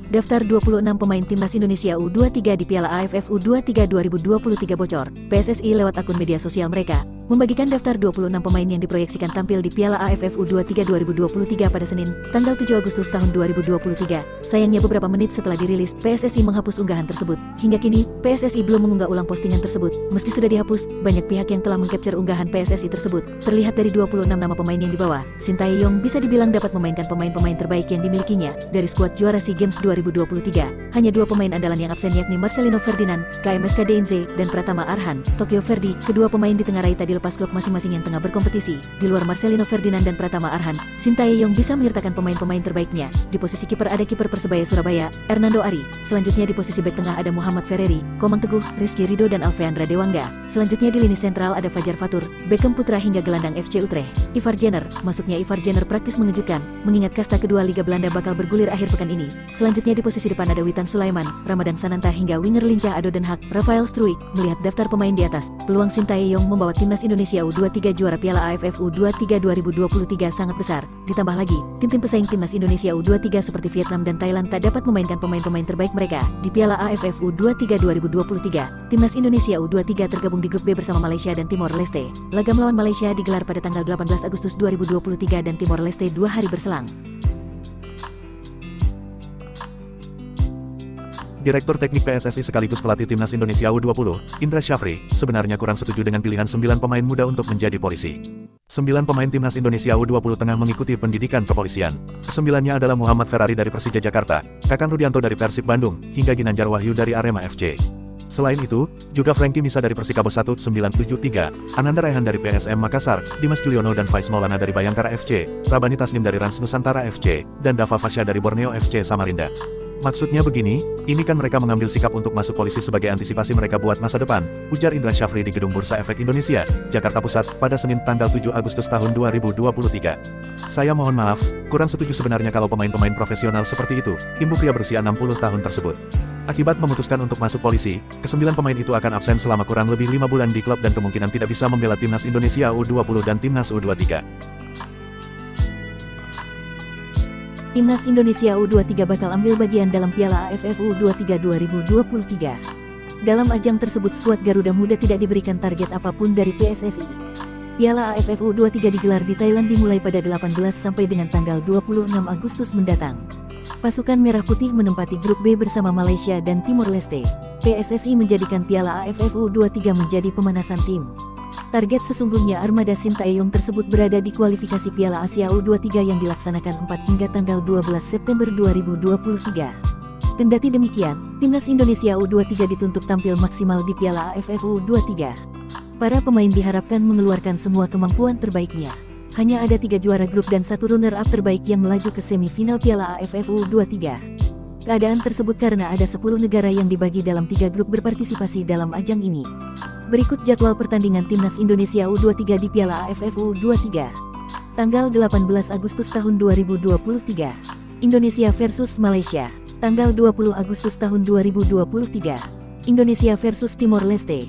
Daftar 26 pemain timnas Indonesia U23 di Piala AFF U23 2023 bocor. PSSI lewat akun media sosial mereka membagikan daftar 26 pemain yang diproyeksikan tampil di Piala AFF U23 2023 pada Senin, tanggal 7 Agustus tahun 2023. Sayangnya beberapa menit setelah dirilis, PSSI menghapus unggahan tersebut. Hingga kini, PSSI belum mengunggah ulang postingan tersebut. Meski sudah dihapus, banyak pihak yang telah mengcapture unggahan PSSI tersebut. Terlihat dari 26 nama pemain yang dibawa, Sintayong bisa dibilang dapat memainkan pemain-pemain terbaik yang dimilikinya. Dari skuad juara SEA Games 2023, hanya 2 pemain andalan yang absen yakni Marcelino Ferdinand, KMSK DNZ, dan Pratama Arhan, Tokyo Verdy. Kedua pemain ditengarai tadi lepas klub masing-masing yang tengah berkompetisi. Di luar Marcelino Ferdinand dan Pratama Arhan, Sintayong bisa menyertakan pemain-pemain terbaiknya. Di posisi kiper ada kiper Persebaya Surabaya, Hernando Ari. Selanjutnya di posisi bek tengah ada Muhammad Ferreri, Komang Teguh, Rizky Ridho dan Alfeandra Dewangga. Selanjutnya di lini sentral ada Fajar Fatur, Beckham Putra hingga gelandang FC Utrecht, Ivar Jenner. Masuknya Ivar Jenner praktis mengejutkan, mengingat kasta kedua Liga Belanda bakal bergulir akhir pekan ini. Selanjutnya di posisi depan ada Witan Sulaiman, Ramadan Sananta hingga winger lincah Ado Den Haag, Rafael Struijk. Melihat daftar pemain di atas, peluang Sintayong membawa timnas Indonesia U23 juara Piala AFF U23 2023 sangat besar. Ditambah lagi, tim-tim pesaing timnas Indonesia U23 seperti Vietnam dan Thailand tak dapat memainkan pemain-pemain terbaik mereka. Di Piala AFF U23 2023, timnas Indonesia U23 tergabung di grup B bersama Malaysia dan Timor Leste. Laga melawan Malaysia digelar pada tanggal 18 Agustus 2023 dan Timor Leste 2 hari berselang. Direktur Teknik PSSI sekaligus pelatih Timnas Indonesia U20, Indra Syafri, sebenarnya kurang setuju dengan pilihan 9 pemain muda untuk menjadi polisi. 9 pemain Timnas Indonesia U20 tengah mengikuti pendidikan kepolisian. 9-nya adalah Muhammad Ferrari dari Persija Jakarta, Kakan Rudianto dari Persib Bandung, hingga Ginanjar Wahyu dari Arema FC. Selain itu, juga Frankie Misa dari Persikabo 1973, Ananda Raihan dari PSM Makassar, Dimas Juliono dan Faiz Maulana dari Bayangkara FC, Rabani Tasnim dari Rans Nusantara FC, dan Dava Fasya dari Borneo FC Samarinda. Maksudnya begini, ini kan mereka mengambil sikap untuk masuk polisi sebagai antisipasi mereka buat masa depan, ujar Indra Syafri di Gedung Bursa Efek Indonesia, Jakarta Pusat, pada Senin tanggal 7 Agustus tahun 2023. Saya mohon maaf, kurang setuju sebenarnya kalau pemain-pemain profesional seperti itu, imbu pria berusia 60 tahun tersebut. Akibat memutuskan untuk masuk polisi, ke-9 pemain itu akan absen selama kurang lebih 5 bulan di klub dan kemungkinan tidak bisa membela timnas Indonesia U20 dan timnas U23. Timnas Indonesia U23 bakal ambil bagian dalam Piala AFF U23 2023. Dalam ajang tersebut skuad Garuda Muda tidak diberikan target apapun dari PSSI. Piala AFF U23 digelar di Thailand dimulai pada 18 sampai dengan tanggal 26 Agustus mendatang. Pasukan Merah Putih menempati grup B bersama Malaysia dan Timor Leste. PSSI menjadikan Piala AFF U23 menjadi pemanasan tim. Target sesungguhnya armada Sintayong tersebut berada di kualifikasi Piala Asia U23 yang dilaksanakan 4 hingga tanggal 12 September 2023. Kendati demikian, timnas Indonesia U23 dituntut tampil maksimal di Piala AFF U23. Para pemain diharapkan mengeluarkan semua kemampuan terbaiknya. Hanya ada 3 juara grup dan 1 runner-up terbaik yang melaju ke semifinal Piala AFF U23. Keadaan tersebut karena ada 10 negara yang dibagi dalam 3 grup berpartisipasi dalam ajang ini. Berikut jadwal pertandingan timnas Indonesia U23 di Piala AFF U23. Tanggal 18 Agustus tahun 2023. Indonesia versus Malaysia. Tanggal 20 Agustus tahun 2023. Indonesia versus Timor Leste.